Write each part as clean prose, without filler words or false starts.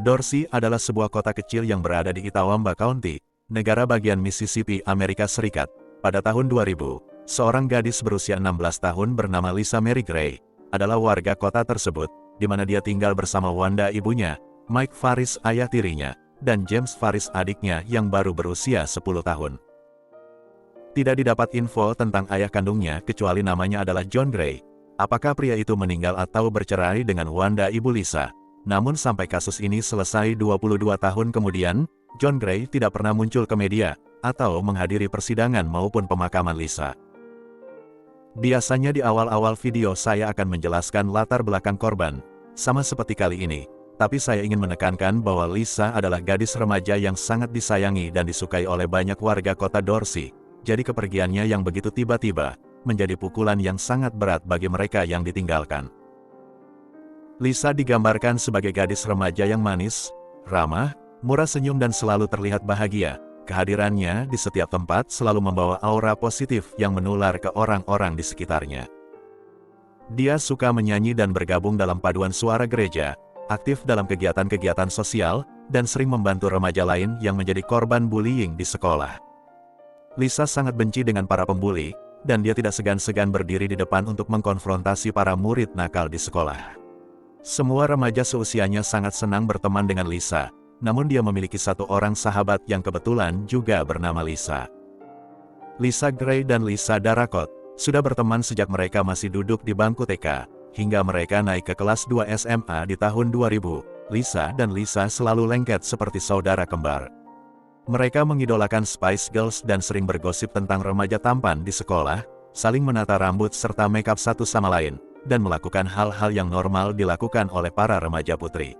Dorsey adalah sebuah kota kecil yang berada di Itawamba County, negara bagian Mississippi, Amerika Serikat. Pada tahun 2000, seorang gadis berusia 16 tahun bernama Lisa Mary Gray adalah warga kota tersebut, di mana dia tinggal bersama Wanda ibunya, Mike Faris ayah tirinya, dan James Faris adiknya yang baru berusia 10 tahun. Tidak didapat info tentang ayah kandungnya kecuali namanya adalah John Gray. Apakah pria itu meninggal atau bercerai dengan Wanda ibu Lisa? Namun sampai kasus ini selesai 22 tahun kemudian, John Gray tidak pernah muncul ke media, atau menghadiri persidangan maupun pemakaman Lisa. Biasanya di awal-awal video saya akan menjelaskan latar belakang korban, sama seperti kali ini. Tapi saya ingin menekankan bahwa Lisa adalah gadis remaja yang sangat disayangi dan disukai oleh banyak warga kota Dorsey. Jadi kepergiannya yang begitu tiba-tiba, menjadi pukulan yang sangat berat bagi mereka yang ditinggalkan. Lisa digambarkan sebagai gadis remaja yang manis, ramah, murah senyum dan selalu terlihat bahagia. Kehadirannya di setiap tempat selalu membawa aura positif yang menular ke orang-orang di sekitarnya. Dia suka menyanyi dan bergabung dalam paduan suara gereja, aktif dalam kegiatan-kegiatan sosial, dan sering membantu remaja lain yang menjadi korban bullying di sekolah. Lisa sangat benci dengan para pembuli, dan dia tidak segan-segan berdiri di depan untuk mengkonfrontasi para murid nakal di sekolah. Semua remaja seusianya sangat senang berteman dengan Lisa, namun dia memiliki satu orang sahabat yang kebetulan juga bernama Lisa. Lisa Gray dan Lisa Daracot sudah berteman sejak mereka masih duduk di bangku TK, hingga mereka naik ke kelas 2 SMA di tahun 2000. Lisa dan Lisa selalu lengket seperti saudara kembar. Mereka mengidolakan Spice Girls dan sering bergosip tentang remaja tampan di sekolah, saling menata rambut serta makeup satu sama lain, dan melakukan hal-hal yang normal dilakukan oleh para remaja putri.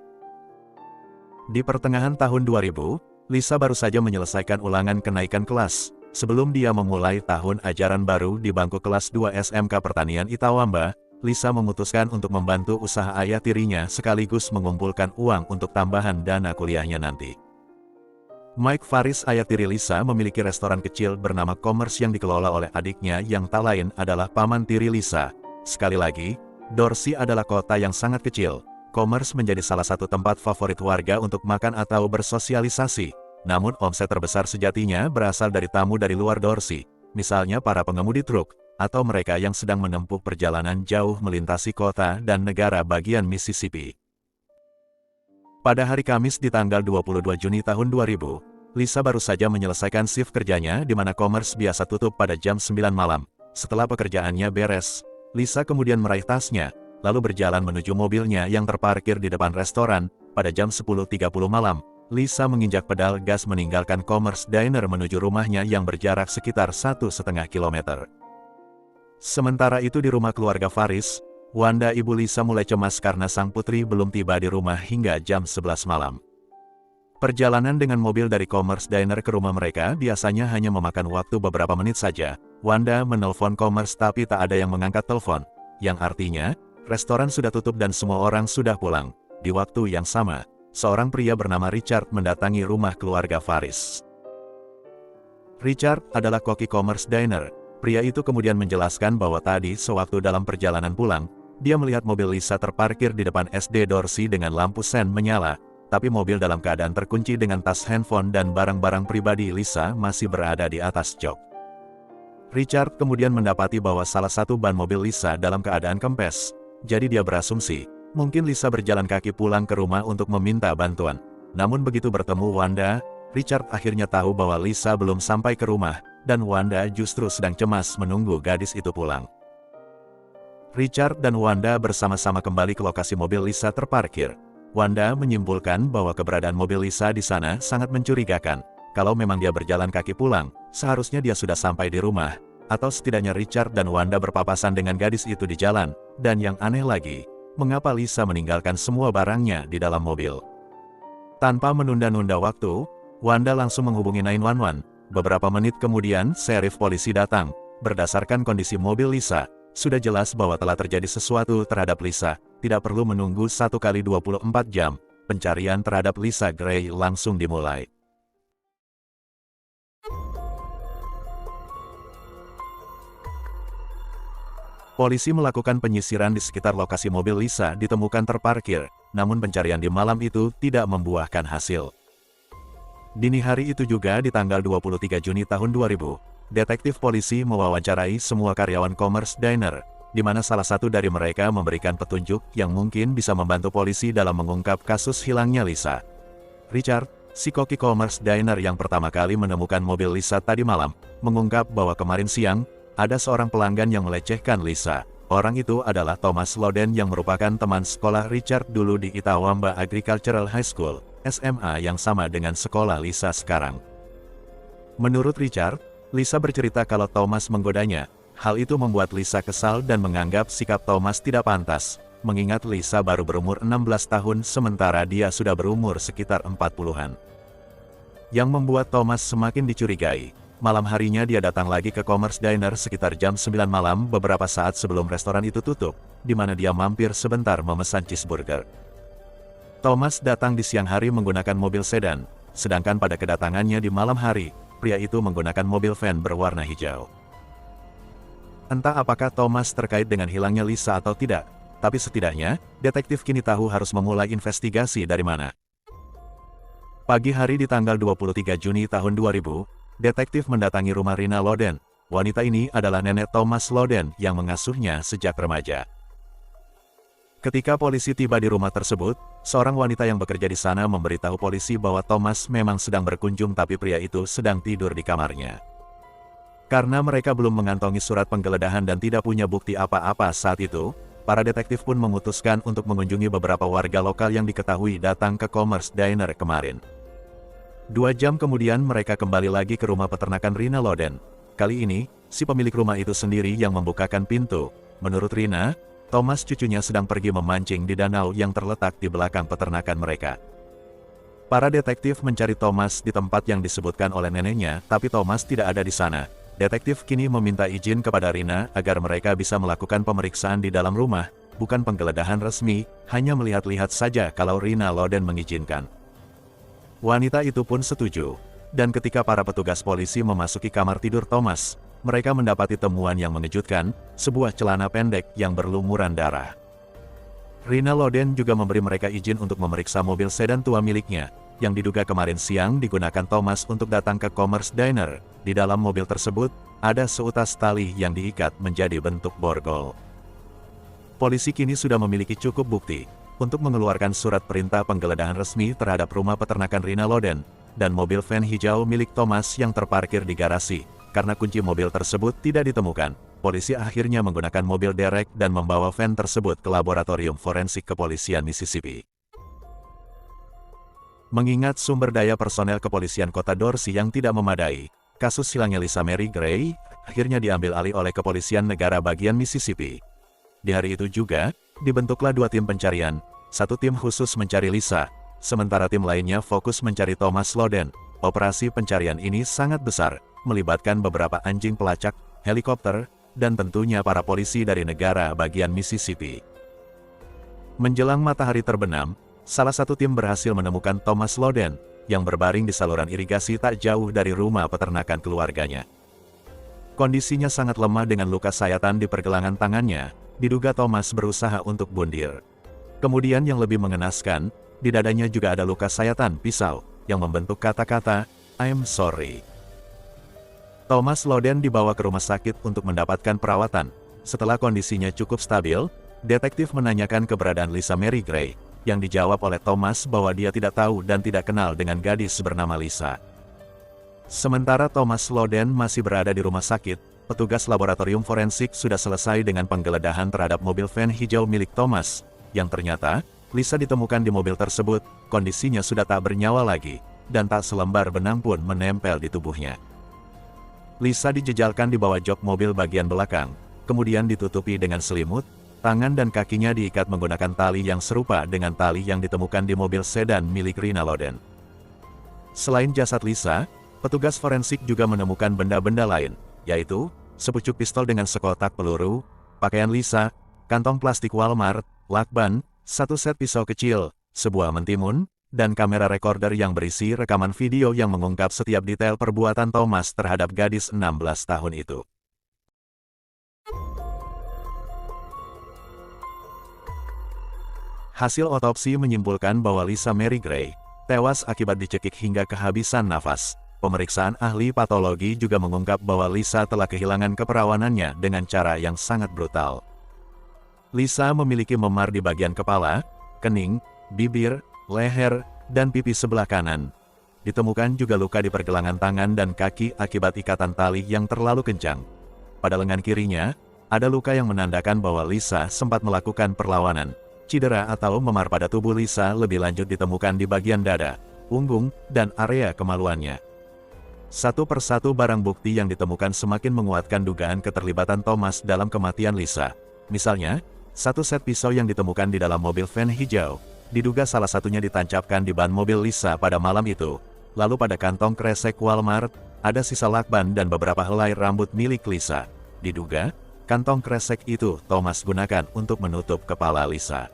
Di pertengahan tahun 2000, Lisa baru saja menyelesaikan ulangan kenaikan kelas, sebelum dia memulai tahun ajaran baru di bangku kelas 2 SMK Pertanian Itawamba. Lisa memutuskan untuk membantu usaha ayah tirinya sekaligus mengumpulkan uang untuk tambahan dana kuliahnya nanti. Mike Faris ayah tiri Lisa memiliki restoran kecil bernama Commerce yang dikelola oleh adiknya yang tak lain adalah paman tiri Lisa. Sekali lagi, Dorsey adalah kota yang sangat kecil. Commerce menjadi salah satu tempat favorit warga untuk makan atau bersosialisasi. Namun omset terbesar sejatinya berasal dari tamu dari luar Dorsey, misalnya para pengemudi truk, atau mereka yang sedang menempuh perjalanan jauh melintasi kota dan negara bagian Mississippi. Pada hari Kamis di tanggal 22 Juni tahun 2000, Lisa baru saja menyelesaikan shift kerjanya di mana Commerce biasa tutup pada jam 9 malam. Setelah pekerjaannya beres, Lisa kemudian meraih tasnya, lalu berjalan menuju mobilnya yang terparkir di depan restoran. Pada jam 10.30 malam, Lisa menginjak pedal gas meninggalkan Commerce Diner menuju rumahnya yang berjarak sekitar 1,5 kilometer. Sementara itu di rumah keluarga Faris, Wanda ibu Lisa mulai cemas karena sang putri belum tiba di rumah hingga jam 11 malam. Perjalanan dengan mobil dari Commerce Diner ke rumah mereka biasanya hanya memakan waktu beberapa menit saja. Wanda menelpon Commerce tapi tak ada yang mengangkat telepon, yang artinya, restoran sudah tutup dan semua orang sudah pulang. Di waktu yang sama, seorang pria bernama Richard mendatangi rumah keluarga Faris. Richard adalah koki Commerce Diner. Pria itu kemudian menjelaskan bahwa tadi sewaktu dalam perjalanan pulang, dia melihat mobil Lisa terparkir di depan SD Dorsey dengan lampu sen menyala, tapi mobil dalam keadaan terkunci dengan tas handphone dan barang-barang pribadi Lisa masih berada di atas jok. Richard kemudian mendapati bahwa salah satu ban mobil Lisa dalam keadaan kempes, jadi dia berasumsi, mungkin Lisa berjalan kaki pulang ke rumah untuk meminta bantuan. Namun begitu bertemu Wanda, Richard akhirnya tahu bahwa Lisa belum sampai ke rumah, dan Wanda justru sedang cemas menunggu gadis itu pulang. Richard dan Wanda bersama-sama kembali ke lokasi mobil Lisa terparkir. Wanda menyimpulkan bahwa keberadaan mobil Lisa di sana sangat mencurigakan. Kalau memang dia berjalan kaki pulang, seharusnya dia sudah sampai di rumah, atau setidaknya Richard dan Wanda berpapasan dengan gadis itu di jalan, dan yang aneh lagi, mengapa Lisa meninggalkan semua barangnya di dalam mobil. Tanpa menunda-nunda waktu, Wanda langsung menghubungi 911. Beberapa menit kemudian, serif polisi datang. Berdasarkan kondisi mobil Lisa, sudah jelas bahwa telah terjadi sesuatu terhadap Lisa. Tidak perlu menunggu 1 kali 24 jam, pencarian terhadap Lisa Gray langsung dimulai. Polisi melakukan penyisiran di sekitar lokasi mobil Lisa ditemukan terparkir, namun pencarian di malam itu tidak membuahkan hasil. Dini hari itu juga di tanggal 23 Juni tahun 2000, detektif polisi mewawancarai semua karyawan Commerce Diner, di mana salah satu dari mereka memberikan petunjuk yang mungkin bisa membantu polisi dalam mengungkap kasus hilangnya Lisa. Richard, si koki Commerce Diner yang pertama kali menemukan mobil Lisa tadi malam, mengungkap bahwa kemarin siang, ada seorang pelanggan yang melecehkan Lisa. Orang itu adalah Thomas Loden yang merupakan teman sekolah Richard dulu di Itawamba Agricultural High School, SMA yang sama dengan sekolah Lisa sekarang. Menurut Richard, Lisa bercerita kalau Thomas menggodanya. Hal itu membuat Lisa kesal dan menganggap sikap Thomas tidak pantas, mengingat Lisa baru berumur 16 tahun sementara dia sudah berumur sekitar 40-an. Yang membuat Thomas semakin dicurigai. Malam harinya dia datang lagi ke Commerce Diner sekitar jam 9 malam beberapa saat sebelum restoran itu tutup, di mana dia mampir sebentar memesan cheeseburger. Thomas datang di siang hari menggunakan mobil sedan, sedangkan pada kedatangannya di malam hari, pria itu menggunakan mobil van berwarna hijau. Entah apakah Thomas terkait dengan hilangnya Lisa atau tidak, tapi setidaknya, detektif kini tahu harus memulai investigasi dari mana. Pagi hari di tanggal 23 Juni tahun 2000, detektif mendatangi rumah Rina Loden. Wanita ini adalah nenek Thomas Loden yang mengasuhnya sejak remaja. Ketika polisi tiba di rumah tersebut, seorang wanita yang bekerja di sana memberitahu polisi bahwa Thomas memang sedang berkunjung tapi pria itu sedang tidur di kamarnya. Karena mereka belum mengantongi surat penggeledahan dan tidak punya bukti apa-apa saat itu, para detektif pun memutuskan untuk mengunjungi beberapa warga lokal yang diketahui datang ke Commerce Diner kemarin. 2 jam kemudian mereka kembali lagi ke rumah peternakan Rina Loden. Kali ini, si pemilik rumah itu sendiri yang membukakan pintu. Menurut Rina, Thomas cucunya sedang pergi memancing di danau yang terletak di belakang peternakan mereka. Para detektif mencari Thomas di tempat yang disebutkan oleh neneknya, tapi Thomas tidak ada di sana. Detektif kini meminta izin kepada Rina agar mereka bisa melakukan pemeriksaan di dalam rumah, bukan penggeledahan resmi, hanya melihat-lihat saja kalau Rina Loden mengizinkan. Wanita itu pun setuju, dan ketika para petugas polisi memasuki kamar tidur Thomas, mereka mendapati temuan yang mengejutkan, sebuah celana pendek yang berlumuran darah. Rina Loden juga memberi mereka izin untuk memeriksa mobil sedan tua miliknya, yang diduga kemarin siang digunakan Thomas untuk datang ke Commerce Diner. Di dalam mobil tersebut, ada seutas tali yang diikat menjadi bentuk borgol. Polisi kini sudah memiliki cukup bukti untuk mengeluarkan surat perintah penggeledahan resmi terhadap rumah peternakan Rina Loden, dan mobil van hijau milik Thomas yang terparkir di garasi. Karena kunci mobil tersebut tidak ditemukan, polisi akhirnya menggunakan mobil derek dan membawa van tersebut ke laboratorium forensik kepolisian Mississippi. Mengingat sumber daya personel kepolisian kota Dorsey yang tidak memadai, kasus hilangnya Lisa Mary Gray akhirnya diambil alih oleh kepolisian negara bagian Mississippi. Di hari itu juga, dibentuklah 2 tim pencarian, satu tim khusus mencari Lisa, sementara tim lainnya fokus mencari Thomas Loden. Operasi pencarian ini sangat besar, melibatkan beberapa anjing pelacak, helikopter, dan tentunya para polisi dari negara bagian Mississippi. Menjelang matahari terbenam, salah satu tim berhasil menemukan Thomas Loden, yang berbaring di saluran irigasi tak jauh dari rumah peternakan keluarganya. Kondisinya sangat lemah dengan luka sayatan di pergelangan tangannya, diduga Thomas berusaha untuk bundir. Kemudian yang lebih mengenaskan, di dadanya juga ada luka sayatan pisau, yang membentuk kata-kata, "I'm sorry." Thomas Loden dibawa ke rumah sakit untuk mendapatkan perawatan. Setelah kondisinya cukup stabil, detektif menanyakan keberadaan Lisa Mary Gray, yang dijawab oleh Thomas bahwa dia tidak tahu dan tidak kenal dengan gadis bernama Lisa. Sementara Thomas Loden masih berada di rumah sakit, petugas laboratorium forensik sudah selesai dengan penggeledahan terhadap mobil van hijau milik Thomas, yang ternyata, Lisa ditemukan di mobil tersebut, kondisinya sudah tak bernyawa lagi, dan tak selembar benang pun menempel di tubuhnya. Lisa dijejalkan di bawah jok mobil bagian belakang, kemudian ditutupi dengan selimut, tangan dan kakinya diikat menggunakan tali yang serupa dengan tali yang ditemukan di mobil sedan milik Rina Loden. Selain jasad Lisa, petugas forensik juga menemukan benda-benda lain, yaitu sepucuk pistol dengan sekotak peluru, pakaian Lisa, kantong plastik Walmart, lakban, 1 set pisau kecil, sebuah mentimun, dan kamera recorder yang berisi rekaman video yang mengungkap setiap detail perbuatan Thomas terhadap gadis 16 tahun itu. Hasil otopsi menyimpulkan bahwa Lisa Mary Gray tewas akibat dicekik hingga kehabisan nafas. Pemeriksaan ahli patologi juga mengungkap bahwa Lisa telah kehilangan keperawanannya dengan cara yang sangat brutal. Lisa memiliki memar di bagian kepala, kening, bibir, leher, dan pipi sebelah kanan. Ditemukan juga luka di pergelangan tangan dan kaki akibat ikatan tali yang terlalu kencang. Pada lengan kirinya, ada luka yang menandakan bahwa Lisa sempat melakukan perlawanan. Cedera atau memar pada tubuh Lisa lebih lanjut ditemukan di bagian dada, punggung, dan area kemaluannya. Satu persatu barang bukti yang ditemukan semakin menguatkan dugaan keterlibatan Thomas dalam kematian Lisa. Misalnya, satu set pisau yang ditemukan di dalam mobil van hijau, diduga salah satunya ditancapkan di ban mobil Lisa pada malam itu. Lalu pada kantong kresek Walmart, ada sisa lakban dan beberapa helai rambut milik Lisa. Diduga, kantong kresek itu Thomas gunakan untuk menutup kepala Lisa.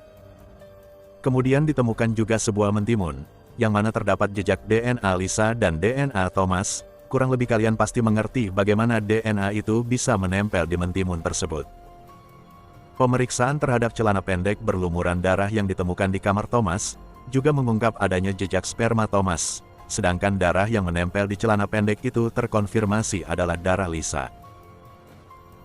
Kemudian ditemukan juga sebuah mentimun, yang mana terdapat jejak DNA Lisa dan DNA Thomas. Kurang lebih kalian pasti mengerti bagaimana DNA itu bisa menempel di mentimun tersebut. Pemeriksaan terhadap celana pendek berlumuran darah yang ditemukan di kamar Thomas, juga mengungkap adanya jejak sperma Thomas, sedangkan darah yang menempel di celana pendek itu terkonfirmasi adalah darah Lisa.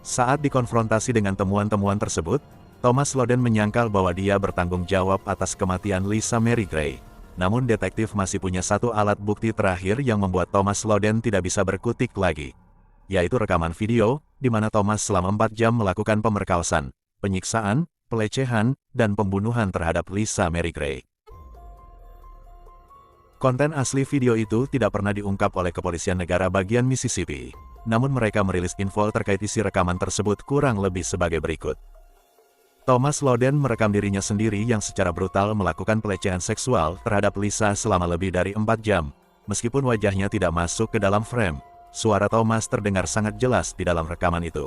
Saat dikonfrontasi dengan temuan-temuan tersebut, Thomas Loden menyangkal bahwa dia bertanggung jawab atas kematian Lisa Mary Gray. Namun detektif masih punya satu alat bukti terakhir yang membuat Thomas Loden tidak bisa berkutik lagi, yaitu rekaman video, di mana Thomas selama 4 jam melakukan pemerkosaan, penyiksaan, pelecehan, dan pembunuhan terhadap Lisa Mary Gray. Konten asli video itu tidak pernah diungkap oleh kepolisian negara bagian Mississippi, namun mereka merilis info terkait isi rekaman tersebut kurang lebih sebagai berikut. Thomas Loden merekam dirinya sendiri yang secara brutal melakukan pelecehan seksual terhadap Lisa selama lebih dari 4 jam. Meskipun wajahnya tidak masuk ke dalam frame, suara Thomas terdengar sangat jelas di dalam rekaman itu.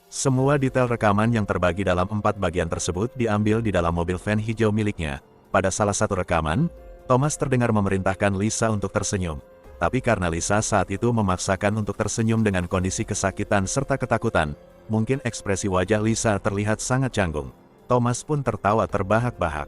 Semua detail rekaman yang terbagi dalam 4 bagian tersebut diambil di dalam mobil van hijau miliknya. Pada salah satu rekaman, Thomas terdengar memerintahkan Lisa untuk tersenyum. Tapi karena Lisa saat itu memaksakan untuk tersenyum dengan kondisi kesakitan serta ketakutan, mungkin ekspresi wajah Lisa terlihat sangat canggung. Thomas pun tertawa terbahak-bahak.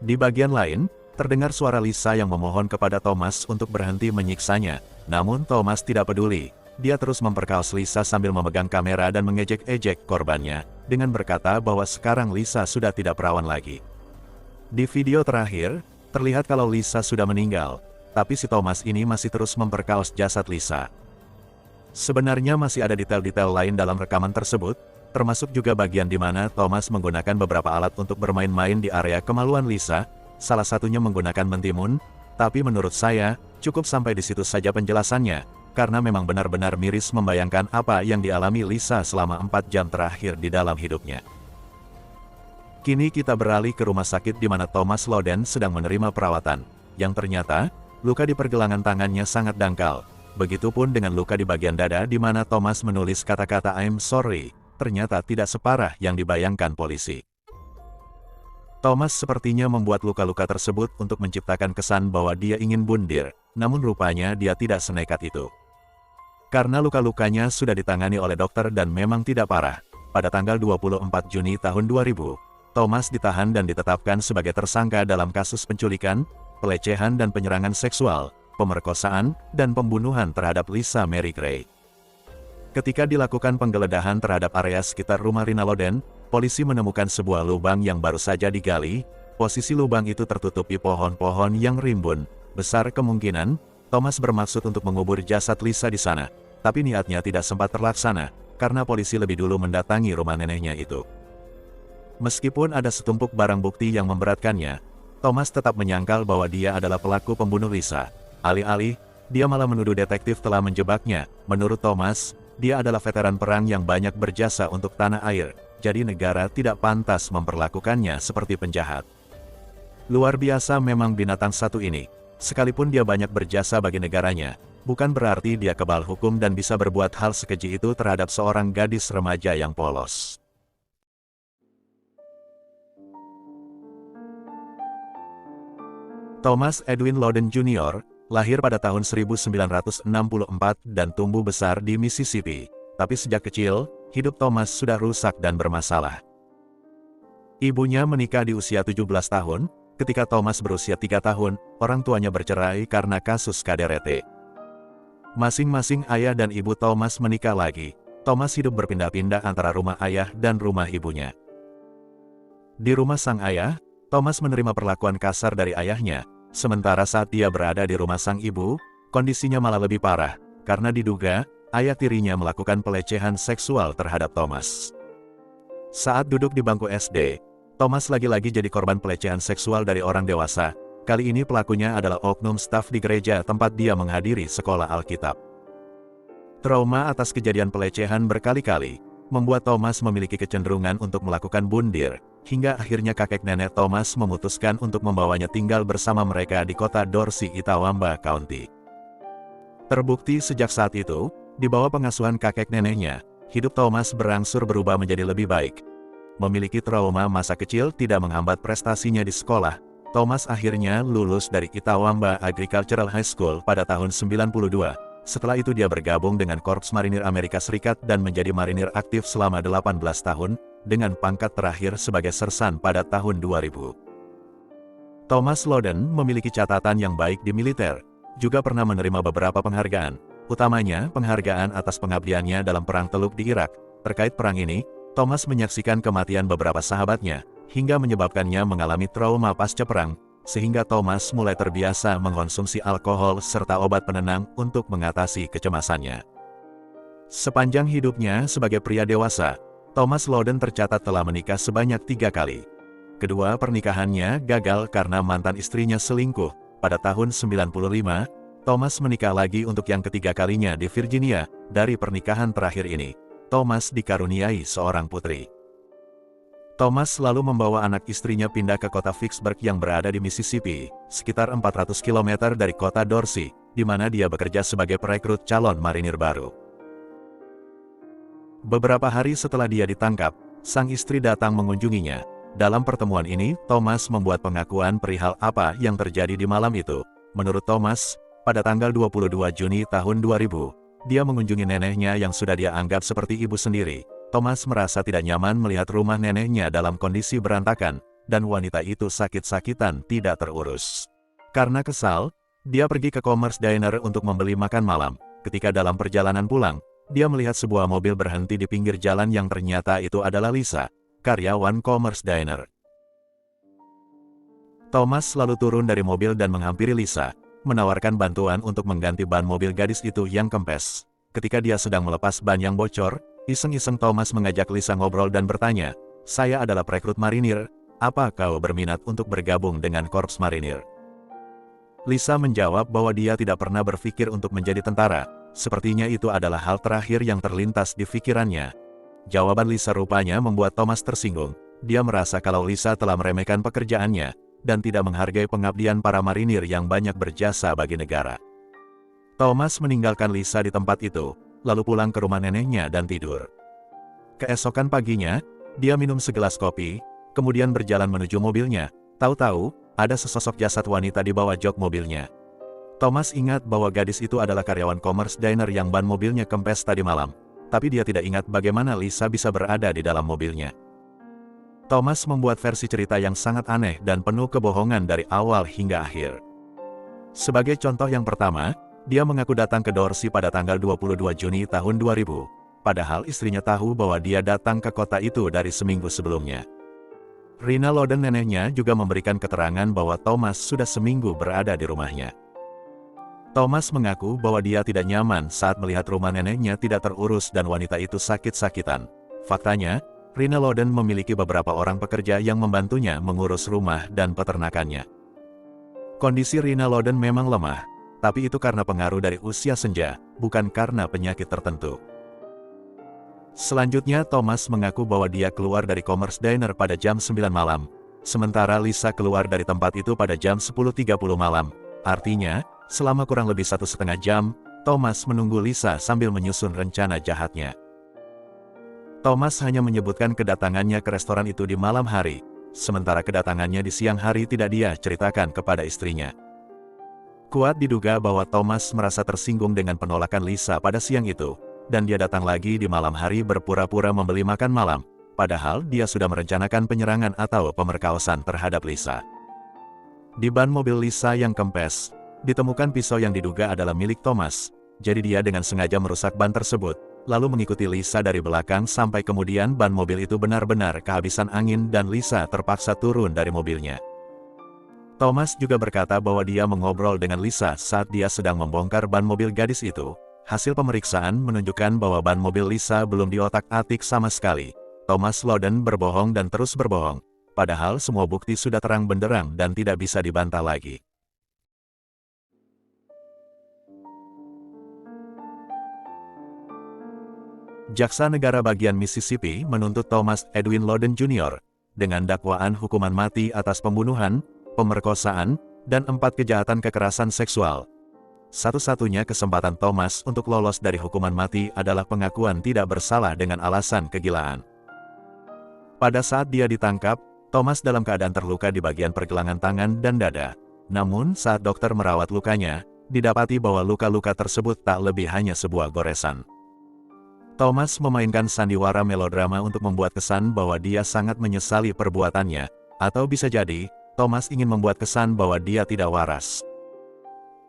Di bagian lain, terdengar suara Lisa yang memohon kepada Thomas untuk berhenti menyiksanya. Namun Thomas tidak peduli. Dia terus memperkaos Lisa sambil memegang kamera dan mengejek-ejek korbannya, dengan berkata bahwa sekarang Lisa sudah tidak perawan lagi. Di video terakhir, terlihat kalau Lisa sudah meninggal, tapi si Thomas ini masih terus memperkaos jasad Lisa. Sebenarnya masih ada detail-detail lain dalam rekaman tersebut, termasuk juga bagian di mana Thomas menggunakan beberapa alat untuk bermain-main di area kemaluan Lisa, salah satunya menggunakan mentimun, tapi menurut saya, cukup sampai di situ saja penjelasannya, karena memang benar-benar miris membayangkan apa yang dialami Lisa selama 4 jam terakhir di dalam hidupnya. Kini kita beralih ke rumah sakit di mana Thomas Loden sedang menerima perawatan, yang ternyata, luka di pergelangan tangannya sangat dangkal. Begitupun dengan luka di bagian dada di mana Thomas menulis kata-kata "I'm sorry", ternyata tidak separah yang dibayangkan polisi. Thomas sepertinya membuat luka-luka tersebut untuk menciptakan kesan bahwa dia ingin bundir, namun rupanya dia tidak senekat itu. Karena luka-lukanya sudah ditangani oleh dokter dan memang tidak parah, pada tanggal 24 Juni tahun 2000, Thomas ditahan dan ditetapkan sebagai tersangka dalam kasus penculikan, pelecehan dan penyerangan seksual, pemerkosaan, dan pembunuhan terhadap Lisa Mary Gray. Ketika dilakukan penggeledahan terhadap area sekitar rumah Rina Loden, polisi menemukan sebuah lubang yang baru saja digali. Posisi lubang itu tertutupi pohon-pohon yang rimbun. Besar kemungkinan, Thomas bermaksud untuk mengubur jasad Lisa di sana, tapi niatnya tidak sempat terlaksana, karena polisi lebih dulu mendatangi rumah neneknya itu. Meskipun ada setumpuk barang bukti yang memberatkannya, Thomas tetap menyangkal bahwa dia adalah pelaku pembunuh Lisa. Alih-alih, dia malah menuduh detektif telah menjebaknya. Menurut Thomas, dia adalah veteran perang yang banyak berjasa untuk tanah air, jadi negara tidak pantas memperlakukannya seperti penjahat. Luar biasa memang binatang satu ini. Sekalipun dia banyak berjasa bagi negaranya, bukan berarti dia kebal hukum dan bisa berbuat hal sekeji itu terhadap seorang gadis remaja yang polos. Thomas Edwin Loden Jr. lahir pada tahun 1964 dan tumbuh besar di Mississippi. Tapi sejak kecil, hidup Thomas sudah rusak dan bermasalah. Ibunya menikah di usia 17 tahun, ketika Thomas berusia 3 tahun, orang tuanya bercerai karena kasus KDRT. Masing-masing ayah dan ibu Thomas menikah lagi. Thomas hidup berpindah-pindah antara rumah ayah dan rumah ibunya. Di rumah sang ayah, Thomas menerima perlakuan kasar dari ayahnya, sementara saat dia berada di rumah sang ibu, kondisinya malah lebih parah, karena diduga, ayah tirinya melakukan pelecehan seksual terhadap Thomas. Saat duduk di bangku SD, Thomas lagi-lagi jadi korban pelecehan seksual dari orang dewasa. Kali ini pelakunya adalah oknum staf di gereja tempat dia menghadiri sekolah Alkitab. Trauma atas kejadian pelecehan berkali-kali, membuat Thomas memiliki kecenderungan untuk melakukan bundir, hingga akhirnya kakek nenek Thomas memutuskan untuk membawanya tinggal bersama mereka di kota Dorsey, Itawamba County. Terbukti sejak saat itu, di bawah pengasuhan kakek neneknya, hidup Thomas berangsur berubah menjadi lebih baik. Memiliki trauma masa kecil tidak menghambat prestasinya di sekolah. Thomas akhirnya lulus dari Itawamba Agricultural High School pada tahun 92. Setelah itu dia bergabung dengan Korps Marinir Amerika Serikat dan menjadi marinir aktif selama 18 tahun, dengan pangkat terakhir sebagai sersan pada tahun 2000. Thomas Loden memiliki catatan yang baik di militer, juga pernah menerima beberapa penghargaan, utamanya penghargaan atas pengabdiannya dalam Perang Teluk di Irak. Terkait perang ini, Thomas menyaksikan kematian beberapa sahabatnya, hingga menyebabkannya mengalami trauma pasca perang, sehingga Thomas mulai terbiasa mengkonsumsi alkohol serta obat penenang untuk mengatasi kecemasannya. Sepanjang hidupnya sebagai pria dewasa, Thomas Loden tercatat telah menikah sebanyak 3 kali. Kedua pernikahannya gagal karena mantan istrinya selingkuh. Pada tahun 95, Thomas menikah lagi untuk yang ketiga kalinya di Virginia. Dari pernikahan terakhir ini, Thomas dikaruniai seorang putri. Thomas lalu membawa anak istrinya pindah ke kota Vicksburg yang berada di Mississippi, sekitar 400 km dari kota Dorsey, di mana dia bekerja sebagai perekrut calon marinir baru. Beberapa hari setelah dia ditangkap, sang istri datang mengunjunginya. Dalam pertemuan ini, Thomas membuat pengakuan perihal apa yang terjadi di malam itu. Menurut Thomas, pada tanggal 22 Juni tahun 2000, dia mengunjungi neneknya yang sudah dia anggap seperti ibu sendiri. Thomas merasa tidak nyaman melihat rumah neneknya dalam kondisi berantakan, dan wanita itu sakit-sakitan tidak terurus. Karena kesal, dia pergi ke Commerce Diner untuk membeli makan malam. Ketika dalam perjalanan pulang, dia melihat sebuah mobil berhenti di pinggir jalan yang ternyata itu adalah Lisa, karyawan Commerce Diner. Thomas lalu turun dari mobil dan menghampiri Lisa, menawarkan bantuan untuk mengganti ban mobil gadis itu yang kempes. Ketika dia sedang melepas ban yang bocor, iseng-iseng Thomas mengajak Lisa ngobrol dan bertanya, "Saya adalah perekrut marinir, apa kau berminat untuk bergabung dengan Korps Marinir?" Lisa menjawab bahwa dia tidak pernah berpikir untuk menjadi tentara, sepertinya itu adalah hal terakhir yang terlintas di pikirannya. Jawaban Lisa rupanya membuat Thomas tersinggung. Dia merasa kalau Lisa telah meremehkan pekerjaannya, dan tidak menghargai pengabdian para marinir yang banyak berjasa bagi negara. Thomas meninggalkan Lisa di tempat itu, lalu pulang ke rumah neneknya dan tidur. Keesokan paginya, dia minum segelas kopi, kemudian berjalan menuju mobilnya. Tahu-tahu, ada sesosok jasad wanita di bawah jok mobilnya. Thomas ingat bahwa gadis itu adalah karyawan Commerce Diner yang ban mobilnya kempes tadi malam, tapi dia tidak ingat bagaimana Lisa bisa berada di dalam mobilnya. Thomas membuat versi cerita yang sangat aneh dan penuh kebohongan dari awal hingga akhir. Sebagai contoh yang pertama, dia mengaku datang ke Dorsey pada tanggal 22 Juni tahun 2000, padahal istrinya tahu bahwa dia datang ke kota itu dari seminggu sebelumnya. Rina Loden neneknya juga memberikan keterangan bahwa Thomas sudah seminggu berada di rumahnya. Thomas mengaku bahwa dia tidak nyaman saat melihat rumah neneknya tidak terurus dan wanita itu sakit-sakitan. Faktanya, Rina Loden memiliki beberapa orang pekerja yang membantunya mengurus rumah dan peternakannya. Kondisi Rina Loden memang lemah, tapi itu karena pengaruh dari usia senja, bukan karena penyakit tertentu. Selanjutnya Thomas mengaku bahwa dia keluar dari Commerce Diner pada jam 9 malam, sementara Lisa keluar dari tempat itu pada jam 10.30 malam. Artinya, selama kurang lebih 1,5 jam, Thomas menunggu Lisa sambil menyusun rencana jahatnya. Thomas hanya menyebutkan kedatangannya ke restoran itu di malam hari, sementara kedatangannya di siang hari tidak dia ceritakan kepada istrinya. Kuat diduga bahwa Thomas merasa tersinggung dengan penolakan Lisa pada siang itu, dan dia datang lagi di malam hari berpura-pura membeli makan malam. padahal dia sudah merencanakan penyerangan atau pemerkosaan terhadap Lisa. Di ban mobil Lisa yang kempes, ditemukan pisau yang diduga adalah milik Thomas, jadi dia dengan sengaja merusak ban tersebut, lalu mengikuti Lisa dari belakang sampai kemudian ban mobil itu benar-benar kehabisan angin dan Lisa terpaksa turun dari mobilnya. Thomas juga berkata bahwa dia mengobrol dengan Lisa saat dia sedang membongkar ban mobil gadis itu. Hasil pemeriksaan menunjukkan bahwa ban mobil Lisa belum diotak-atik sama sekali. Thomas Loden berbohong dan terus berbohong, padahal semua bukti sudah terang benderang dan tidak bisa dibantah lagi. Jaksa Negara Bagian Mississippi menuntut Thomas Edwin Loden Jr. dengan dakwaan hukuman mati atas pembunuhan, pemerkosaan, dan 4 kejahatan kekerasan seksual. Satu-satunya kesempatan Thomas untuk lolos dari hukuman mati adalah pengakuan tidak bersalah dengan alasan kegilaan. Pada saat dia ditangkap, Thomas dalam keadaan terluka di bagian pergelangan tangan dan dada. Namun saat dokter merawat lukanya, didapati bahwa luka-luka tersebut tak lebih hanya sebuah goresan. Thomas memainkan sandiwara melodrama untuk membuat kesan bahwa dia sangat menyesali perbuatannya, atau bisa jadi, Thomas ingin membuat kesan bahwa dia tidak waras.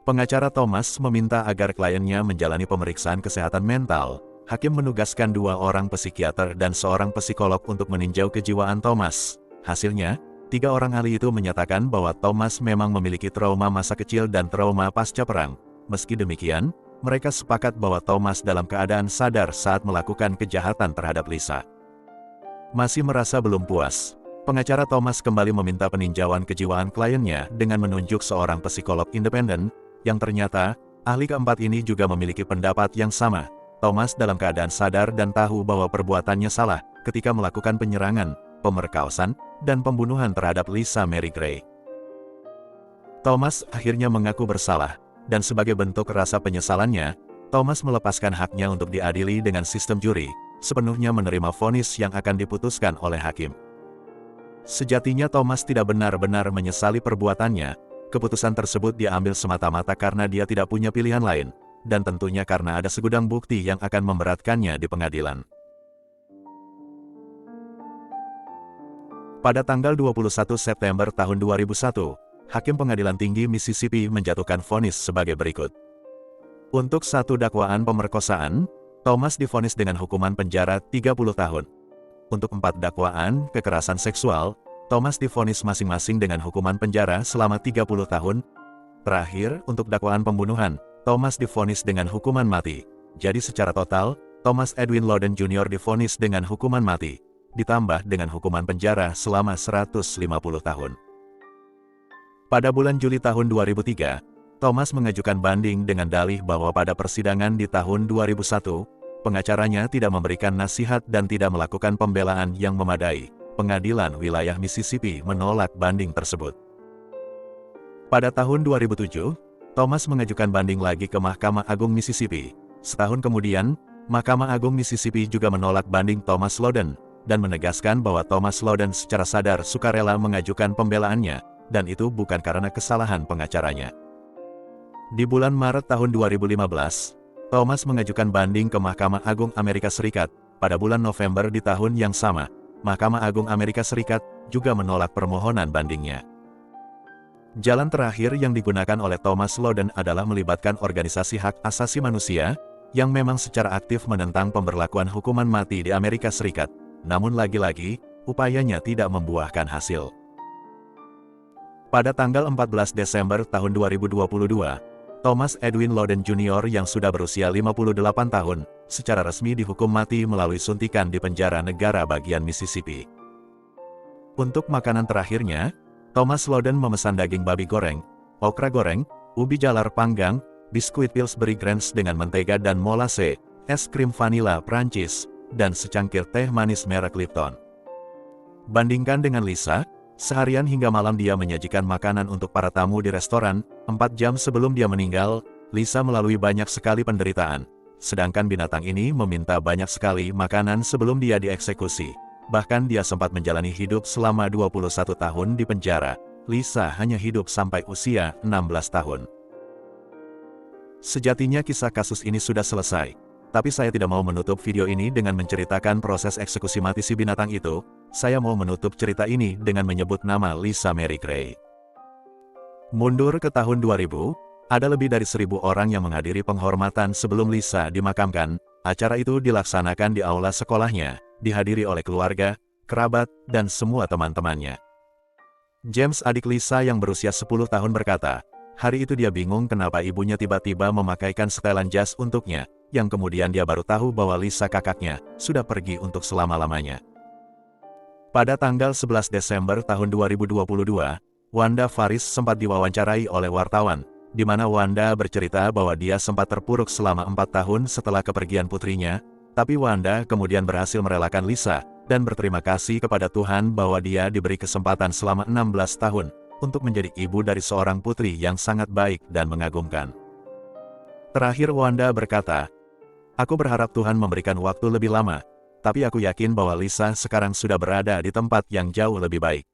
Pengacara Thomas meminta agar kliennya menjalani pemeriksaan kesehatan mental. Hakim menugaskan 2 orang psikiater dan seorang psikolog untuk meninjau kejiwaan Thomas. Hasilnya, 3 orang ahli itu menyatakan bahwa Thomas memang memiliki trauma masa kecil dan trauma pasca perang. Meski demikian, mereka sepakat bahwa Thomas dalam keadaan sadar saat melakukan kejahatan terhadap Lisa. Masih merasa belum puas, pengacara Thomas kembali meminta peninjauan kejiwaan kliennya dengan menunjuk seorang psikolog independen, yang ternyata, ahli keempat ini juga memiliki pendapat yang sama. Thomas dalam keadaan sadar dan tahu bahwa perbuatannya salah ketika melakukan penyerangan, pemerkosaan, dan pembunuhan terhadap Lisa Mary Gray. Thomas akhirnya mengaku bersalah, dan sebagai bentuk rasa penyesalannya, Thomas melepaskan haknya untuk diadili dengan sistem juri, sepenuhnya menerima vonis yang akan diputuskan oleh hakim. Sejatinya Thomas tidak benar-benar menyesali perbuatannya. Keputusan tersebut diambil semata-mata karena dia tidak punya pilihan lain, dan tentunya karena ada segudang bukti yang akan memberatkannya di pengadilan. Pada tanggal 21 September tahun 2001, Hakim Pengadilan Tinggi Mississippi menjatuhkan vonis sebagai berikut. Untuk 1 dakwaan pemerkosaan, Thomas divonis dengan hukuman penjara 30 tahun. Untuk 4 dakwaan kekerasan seksual, Thomas divonis masing-masing dengan hukuman penjara selama 30 tahun. Terakhir, untuk dakwaan pembunuhan, Thomas divonis dengan hukuman mati. Jadi secara total, Thomas Edwin Loden Jr. divonis dengan hukuman mati, ditambah dengan hukuman penjara selama 150 tahun. Pada bulan Juli tahun 2003, Thomas mengajukan banding dengan dalih bahwa pada persidangan di tahun 2001, pengacaranya tidak memberikan nasihat dan tidak melakukan pembelaan yang memadai. Pengadilan Wilayah Mississippi menolak banding tersebut. Pada tahun 2007, Thomas mengajukan banding lagi ke Mahkamah Agung Mississippi. Setahun kemudian, Mahkamah Agung Mississippi juga menolak banding Thomas Loden, dan menegaskan bahwa Thomas Loden secara sadar sukarela mengajukan pembelaannya, dan itu bukan karena kesalahan pengacaranya. Di bulan Maret tahun 2015, Thomas mengajukan banding ke Mahkamah Agung Amerika Serikat. Pada bulan November di tahun yang sama, Mahkamah Agung Amerika Serikat juga menolak permohonan bandingnya. Jalan terakhir yang digunakan oleh Thomas Loden adalah melibatkan organisasi hak asasi manusia, yang memang secara aktif menentang pemberlakuan hukuman mati di Amerika Serikat. Namun lagi-lagi, upayanya tidak membuahkan hasil. Pada tanggal 14 Desember tahun 2022, Thomas Edwin Loden Jr. yang sudah berusia 58 tahun, secara resmi dihukum mati melalui suntikan di penjara negara bagian Mississippi. Untuk makanan terakhirnya, Thomas Loden memesan daging babi goreng, okra goreng, ubi jalar panggang, biskuit Pillsbury Grants dengan mentega dan molase, es krim vanila Prancis, dan secangkir teh manis merek Lipton. Bandingkan dengan Lisa, seharian hingga malam dia menyajikan makanan untuk para tamu di restoran. 4 jam sebelum dia meninggal, Lisa melalui banyak sekali penderitaan. Sedangkan binatang ini meminta banyak sekali makanan sebelum dia dieksekusi. Bahkan dia sempat menjalani hidup selama 21 tahun di penjara. Lisa hanya hidup sampai usia 16 tahun. Sejatinya kisah kasus ini sudah selesai. Tapi saya tidak mau menutup video ini dengan menceritakan proses eksekusi mati si binatang itu. Saya mau menutup cerita ini dengan menyebut nama Lisa Mary Gray. Mundur ke tahun 2000, ada lebih dari 1.000 orang yang menghadiri penghormatan sebelum Lisa dimakamkan. Acara itu dilaksanakan di aula sekolahnya, dihadiri oleh keluarga, kerabat, dan semua teman-temannya. James, adik Lisa yang berusia 10 tahun berkata, hari itu dia bingung kenapa ibunya tiba-tiba memakaikan setelan jas untuknya, yang kemudian dia baru tahu bahwa Lisa kakaknya sudah pergi untuk selama-lamanya. Pada tanggal 11 Desember tahun 2022, Wanda Faris sempat diwawancarai oleh wartawan, di mana Wanda bercerita bahwa dia sempat terpuruk selama 4 tahun setelah kepergian putrinya, tapi Wanda kemudian berhasil merelakan Lisa, dan berterima kasih kepada Tuhan bahwa dia diberi kesempatan selama 16 tahun, untuk menjadi ibu dari seorang putri yang sangat baik dan mengagumkan. Terakhir Wanda berkata, aku berharap Tuhan memberikan waktu lebih lama, tapi aku yakin bahwa Lisa sekarang sudah berada di tempat yang jauh lebih baik.